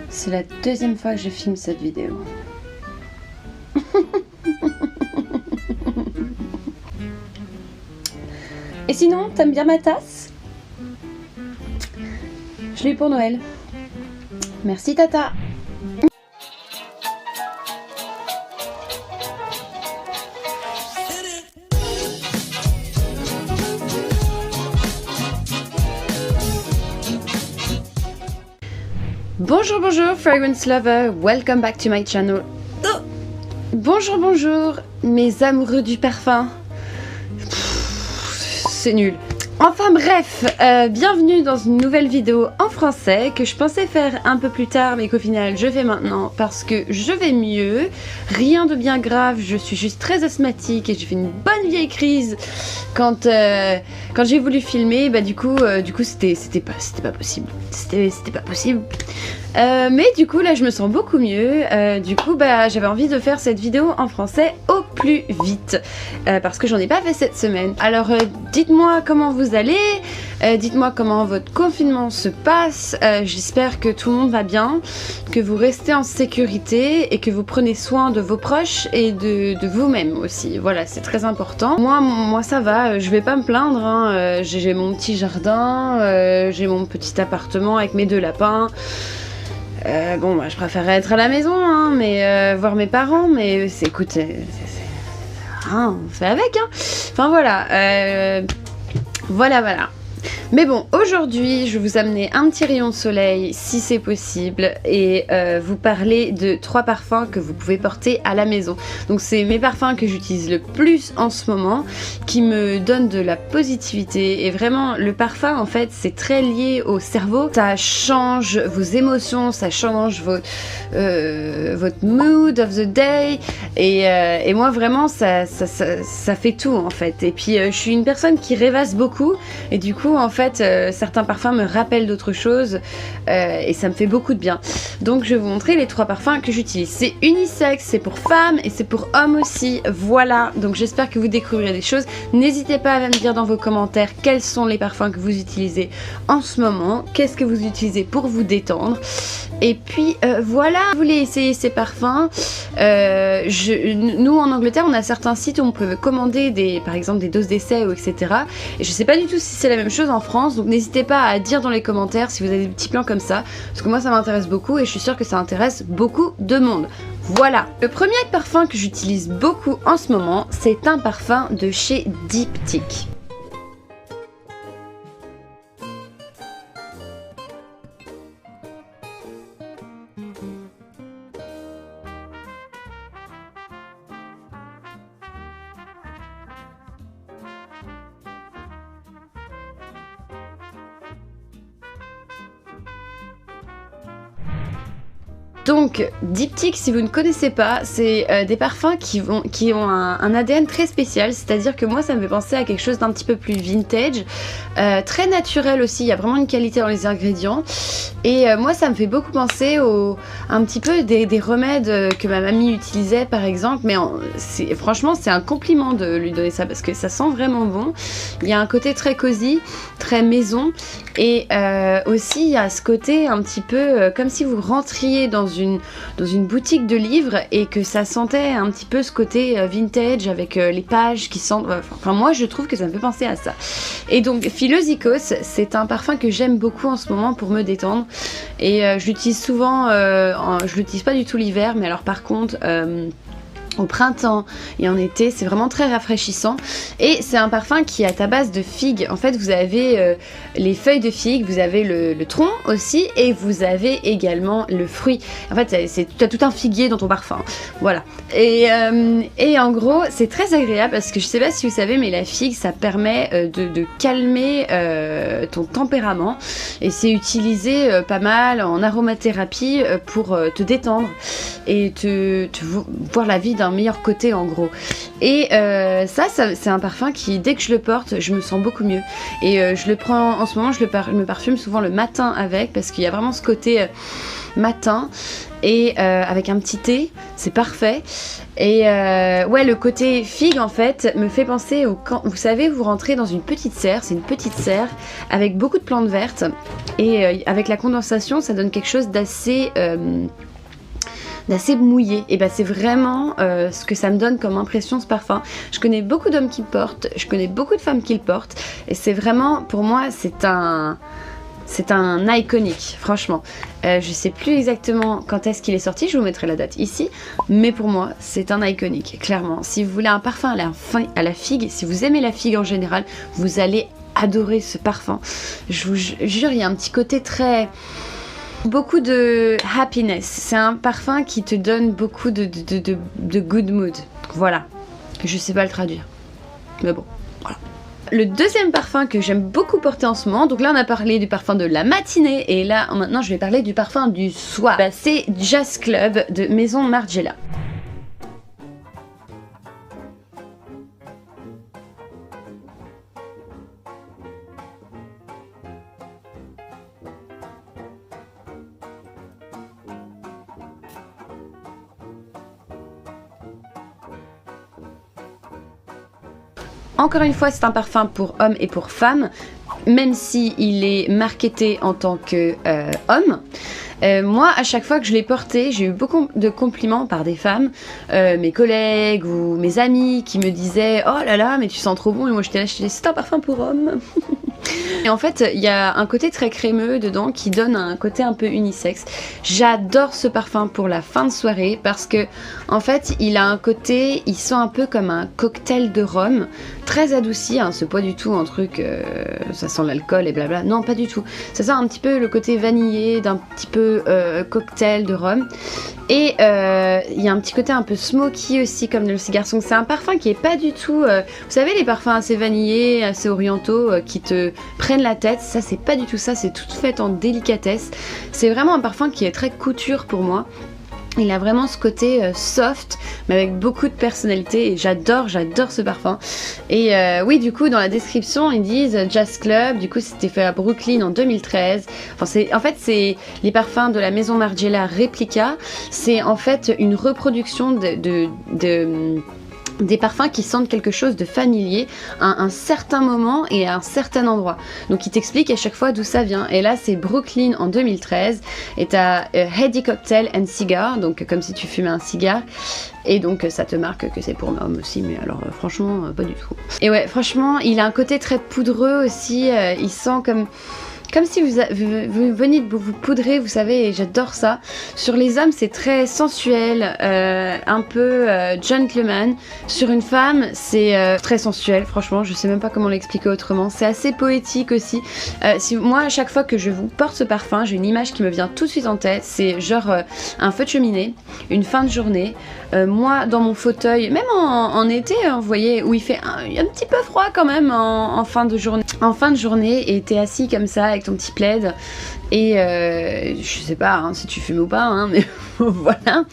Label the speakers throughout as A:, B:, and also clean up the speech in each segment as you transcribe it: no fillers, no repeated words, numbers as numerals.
A: C'est la deuxième fois que je filme cette vidéo. Et sinon, t'aimes bien ma tasse? Je l'ai eu pour Noël. Merci Tata. Bonjour, bonjour, Fragrance Lover, welcome back to my channel. Oh, bonjour, mes amoureux du parfum. C'est nul. Enfin bref, bienvenue dans une nouvelle vidéo en français que je pensais faire un peu plus tard mais qu'au final je fais maintenant parce que je vais mieux. Rien de bien grave, je suis juste très asthmatique et j'ai fait une bonne vieille crise quand j'ai voulu filmer. Bah du coup c'était pas possible. C'était pas possible. Mais du coup là je me sens beaucoup mieux. Du coup bah j'avais envie de faire cette vidéo en français au plus vite parce que j'en ai pas fait cette semaine. Alors dites-moi comment vous allez, dites-moi comment votre confinement se passe. J'espère que tout le monde va bien, que vous restez en sécurité et que vous prenez soin de vos proches et de vous-même aussi. Voilà, c'est très important. Moi ça va, je vais pas me plaindre, hein. J'ai mon petit jardin, j'ai mon petit appartement avec mes 2 lapins. Bon, moi, je préférerais être à la maison, hein, mais voir mes parents, mais écoute, on fait avec, hein. Enfin voilà, voilà. Mais bon, aujourd'hui, je vais vous amener un petit rayon de soleil, si c'est possible, et vous parler de 3 parfums que vous pouvez porter à la maison. Donc c'est mes parfums que j'utilise le plus en ce moment, qui me donnent de la positivité. Et vraiment, le parfum, en fait, c'est très lié au cerveau. Ça change vos émotions, ça change votre mood of the day. Et moi, vraiment, ça fait tout, en fait. Et puis, je suis une personne qui rêvasse beaucoup, et du coup, en fait, certains parfums me rappellent d'autres choses et ça me fait beaucoup de bien. Donc je vais vous montrer les 3 parfums que j'utilise. C'est unisexe, c'est pour femmes et c'est pour hommes aussi. Voilà, donc j'espère que vous découvrirez des choses. N'hésitez pas à me dire dans vos commentaires quels sont les parfums que vous utilisez en ce moment. Qu'est-ce que vous utilisez pour vous détendre. Et puis voilà, vous voulez essayer ces parfums. Nous en Angleterre, on a certains sites où on peut commander par exemple des doses d'essai ou etc. Et je sais pas du tout si c'est la même chose en France, donc n'hésitez pas à dire dans les commentaires si vous avez des petits plans comme ça, parce que moi ça m'intéresse beaucoup et je suis sûre que ça intéresse beaucoup de monde. Voilà, le premier parfum que j'utilise beaucoup en ce moment, c'est un parfum de chez Diptyque. Donc Diptyque, si vous ne connaissez pas, c'est des parfums qui ont un ADN très spécial, c'est-à-dire que moi ça me fait penser à quelque chose d'un petit peu plus vintage, très naturel aussi, il y a vraiment une qualité dans les ingrédients, et moi ça me fait beaucoup penser un petit peu des remèdes que ma mamie utilisait par exemple, mais franchement c'est un compliment de lui donner ça parce que ça sent vraiment bon. Il y a un côté très cosy, très maison, et aussi il y a ce côté un petit peu comme si vous rentriez dans une boutique de livres et que ça sentait un petit peu ce côté vintage avec les pages qui sentent... Enfin moi je trouve que ça me fait penser à ça. Et donc Philosykos, c'est un parfum que j'aime beaucoup en ce moment pour me détendre et je l'utilise souvent, je l'utilise pas du tout l'hiver, mais alors par contre... au printemps et en été, c'est vraiment très rafraîchissant et c'est un parfum qui est à base de figues. En fait vous avez les feuilles de figues, vous avez le tronc aussi et vous avez également le fruit. En fait tu as tout un figuier dans ton parfum, voilà. Et en gros c'est très agréable parce que je sais pas si vous savez mais la figue ça permet de calmer ton tempérament et c'est utilisé pas mal en aromathérapie pour te détendre et te voir la vie d'un d'un meilleur côté en gros. Et ça c'est un parfum qui, dès que je le porte, je me sens beaucoup mieux. Et je le prends en ce moment, je me parfume souvent le matin avec, parce qu'il y a vraiment ce côté matin. Et avec un petit thé, c'est parfait. Et ouais, le côté figue en fait me fait penser quand vous savez, vous rentrez dans une petite serre, c'est une petite serre avec beaucoup de plantes vertes, et avec la condensation ça donne quelque chose d'assez mouillé. Et ben c'est vraiment ce que ça me donne comme impression, ce parfum. Je connais beaucoup d'hommes qui le portent, je connais beaucoup de femmes qui le portent, et c'est vraiment, pour moi, c'est un iconique, franchement. Je sais plus exactement quand est-ce qu'il est sorti, je vous mettrai la date ici, mais pour moi, c'est un iconique, clairement. Si vous voulez un parfum à la figue, si vous aimez la figue en général, vous allez adorer ce parfum. Je vous jure, il y a un petit côté très... beaucoup de happiness. C'est un parfum qui te donne beaucoup de good mood. Voilà. Je sais pas le traduire. Mais bon, voilà. Le deuxième parfum que j'aime beaucoup porter en ce moment, donc là on a parlé du parfum de la matinée, et là maintenant je vais parler du parfum du soir. Bah, c'est Jazz Club de Maison Margiela. Encore une fois, c'est un parfum pour hommes et pour femmes, même si il est marketé en tant que homme. Moi, à chaque fois que je l'ai porté, j'ai eu beaucoup de compliments par des femmes, mes collègues ou mes amis qui me disaient « Oh là là, mais tu sens trop bon !» Et moi, j'étais là, c'est un parfum pour homme. Et en fait, il y a un côté très crémeux dedans qui donne un côté un peu unisexe. J'adore ce parfum pour la fin de soirée parce que, en fait, il a un côté, il sent un peu comme un cocktail de rhum, très adouci, hein, c'est pas du tout un truc, ça sent l'alcool et blabla, non pas du tout. Ça sent un petit peu le côté vanillé d'un petit peu cocktail de rhum. Et il y a un petit côté un peu smoky aussi, comme le cigare. C'est un parfum qui est pas du tout, vous savez, les parfums assez vanillés, assez orientaux, qui te prennent la tête. Ça, c'est pas du tout ça, c'est tout fait en délicatesse. C'est vraiment un parfum qui est très couture pour moi. Il a vraiment ce côté soft, mais avec beaucoup de personnalité, et j'adore ce parfum. Et oui, du coup, dans la description, ils disent Jazz Club, du coup, c'était fait à Brooklyn en 2013. Enfin, en fait, c'est les parfums de la Maison Margiela Replica. C'est en fait une reproduction des parfums qui sentent quelque chose de familier à un certain moment et à un certain endroit. Donc il t'explique à chaque fois d'où ça vient. Et là c'est Brooklyn en 2013 et t'as Heady Cocktail and Cigar, donc comme si tu fumais un cigare. Et donc ça te marque que c'est pour un homme aussi, mais alors franchement pas du tout. Et ouais, franchement il a un côté très poudreux aussi, il sent comme si vous veniez de vous poudrer, vous savez, et j'adore ça. Sur les hommes, c'est très sensuel, un peu gentleman. Sur une femme, c'est très sensuel, franchement, je sais même pas comment l'expliquer autrement. C'est assez poétique aussi. Moi, à chaque fois que je vous porte ce parfum, j'ai une image qui me vient tout de suite en tête. C'est genre un feu de cheminée, une fin de journée. Moi, dans mon fauteuil, même en été, hein, vous voyez, où il fait un petit peu froid quand même en fin de journée. En fin de journée, et t'es assis comme ça avec ton petit plaid, et je sais pas hein, si tu fumes ou pas, hein, mais voilà,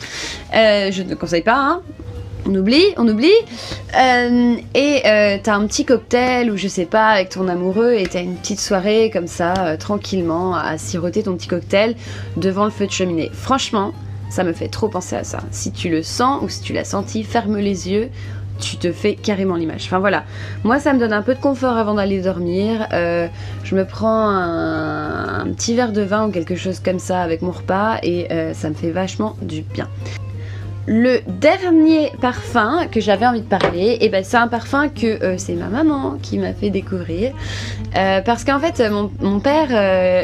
A: je ne conseille pas, hein. On oublie, et t'as un petit cocktail ou je sais pas avec ton amoureux, et t'as une petite soirée comme ça, tranquillement, à siroter ton petit cocktail devant le feu de cheminée. Franchement, ça me fait trop penser à ça. Si tu le sens ou si tu l'as senti, ferme les yeux, tu te fais carrément l'image. Enfin voilà, moi ça me donne un peu de confort avant d'aller dormir. Je me prends un petit verre de vin ou quelque chose comme ça avec mon repas, et ça me fait vachement du bien. Le dernier parfum que j'avais envie de parler, et ben c'est un parfum que c'est ma maman qui m'a fait découvrir, parce qu'en fait mon père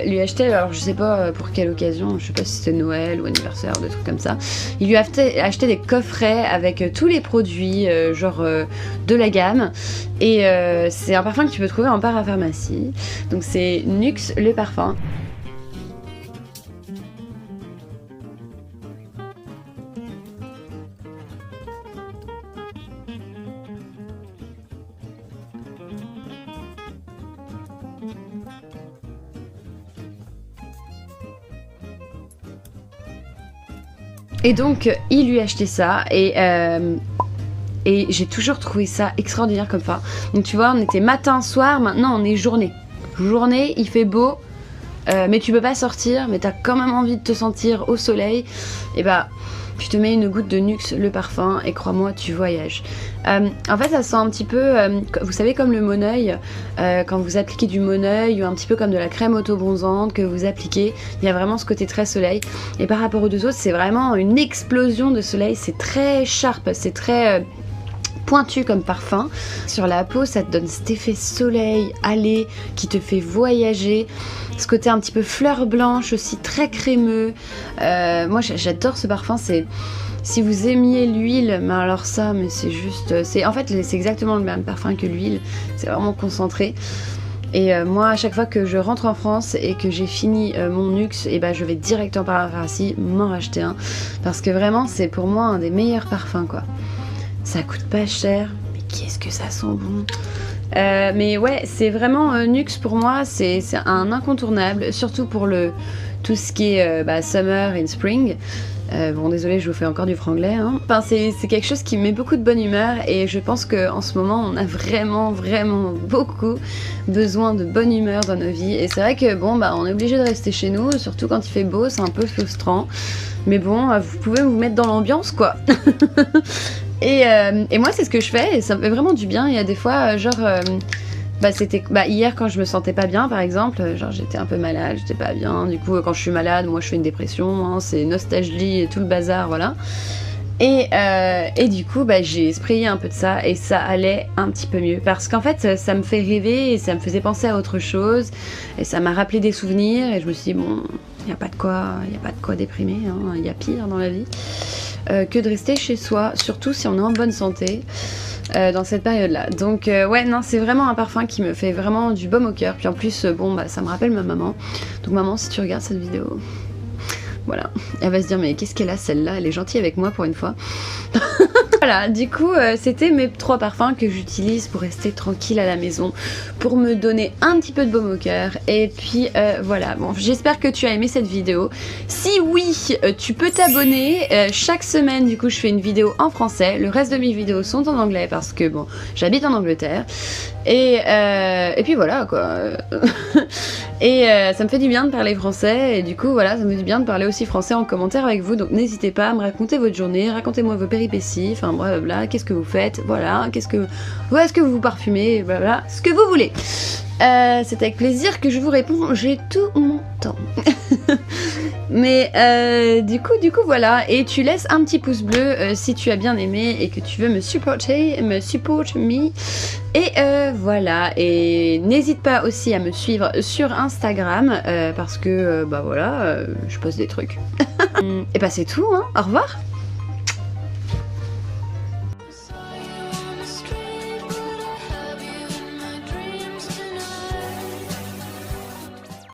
A: lui achetait, alors je sais pas pour quelle occasion, je sais pas si c'était Noël ou anniversaire, des trucs comme ça, il lui a acheté des coffrets avec tous les produits genre de la gamme, et c'est un parfum que tu peux trouver en parapharmacie, donc c'est Nuxe le parfum. Et donc il lui a acheté ça et j'ai toujours trouvé ça extraordinaire comme ça. Donc tu vois, on était matin, soir, maintenant on est journée. Journée, il fait beau, mais tu peux pas sortir, mais t'as quand même envie de te sentir au soleil. Et bah, tu te mets une goutte de Nuxe, le parfum, et crois-moi, tu voyages. En fait, ça sent un petit peu, vous savez, comme le Moneuil, quand vous appliquez du Moneuil, ou un petit peu comme de la crème auto-bronzante que vous appliquez, il y a vraiment ce côté très soleil. Et par rapport aux deux autres, c'est vraiment une explosion de soleil, c'est très sharp, c'est très... pointu comme parfum. Sur la peau, ça te donne cet effet soleil, allé, qui te fait voyager. Ce côté un petit peu fleur blanche aussi, très crémeux. Moi, j'adore ce parfum. C'est... Si vous aimiez l'huile, mais alors ça, mais c'est juste... En fait, c'est exactement le même parfum que l'huile. C'est vraiment concentré. Et moi, à chaque fois que je rentre en France et que j'ai fini mon Nuxe, et ben, je vais directement par Paparazzi m'en racheter un. Parce que vraiment, c'est pour moi un des meilleurs parfums, quoi. Ça coûte pas cher, mais qu'est-ce que ça sent bon. Mais ouais, c'est vraiment Nuxe pour moi, c'est un incontournable, surtout pour tout ce qui est summer and spring. Bon, désolé, je vous fais encore du franglais. Hein. Enfin, c'est quelque chose qui me met beaucoup de bonne humeur et je pense qu'en ce moment, on a vraiment, vraiment beaucoup besoin de bonne humeur dans nos vies. Et c'est vrai que bon, on est obligé de rester chez nous, surtout quand il fait beau, c'est un peu frustrant. Mais bon, vous pouvez vous mettre dans l'ambiance, quoi. Et moi, c'est ce que je fais et ça me fait vraiment du bien. Il y a des fois, c'était hier quand je me sentais pas bien, par exemple, genre j'étais un peu malade, j'étais pas bien. Du coup, quand je suis malade, moi je fais une dépression, hein, c'est nostalgie et tout le bazar, voilà. Et du coup, j'ai sprayé un peu de ça et ça allait un petit peu mieux parce qu'en fait, ça me fait rêver et ça me faisait penser à autre chose et ça m'a rappelé des souvenirs et je me suis dit bon, il y a pas de quoi déprimer, hein, y a pire dans la vie. Que de rester chez soi, surtout si on est en bonne santé dans cette période-là. Donc ouais, non, c'est vraiment un parfum qui me fait vraiment du baume au cœur. Puis en plus, ça me rappelle ma maman. Donc maman, si tu regardes cette vidéo, voilà, elle va se dire mais qu'est-ce qu'elle a celle-là, elle est gentille avec moi pour une fois. Voilà, du coup, c'était mes 3 parfums que j'utilise pour rester tranquille à la maison, pour me donner un petit peu de baume au cœur. Et puis voilà, bon, j'espère que tu as aimé cette vidéo. Si oui, tu peux t'abonner. Chaque semaine, du coup, je fais une vidéo en français. Le reste de mes vidéos sont en anglais parce que, bon, j'habite en Angleterre. Et puis voilà, quoi. Et ça me fait du bien de parler français. Et du coup, voilà, ça me fait du bien de parler aussi français en commentaire avec vous. Donc n'hésitez pas à me raconter votre journée, racontez-moi vos péripéties. Enfin, blablabla, qu'est-ce que vous faites, voilà, est-ce que vous vous parfumez, blablabla, ce que vous voulez. C'est avec plaisir que je vous réponds, j'ai tout mon temps. Mais du coup voilà, et tu laisses un petit pouce bleu si tu as bien aimé et que tu veux me supporter, et voilà, et n'hésite pas aussi à me suivre sur Instagram parce que voilà, je poste des trucs. Et bah c'est tout, hein, au revoir.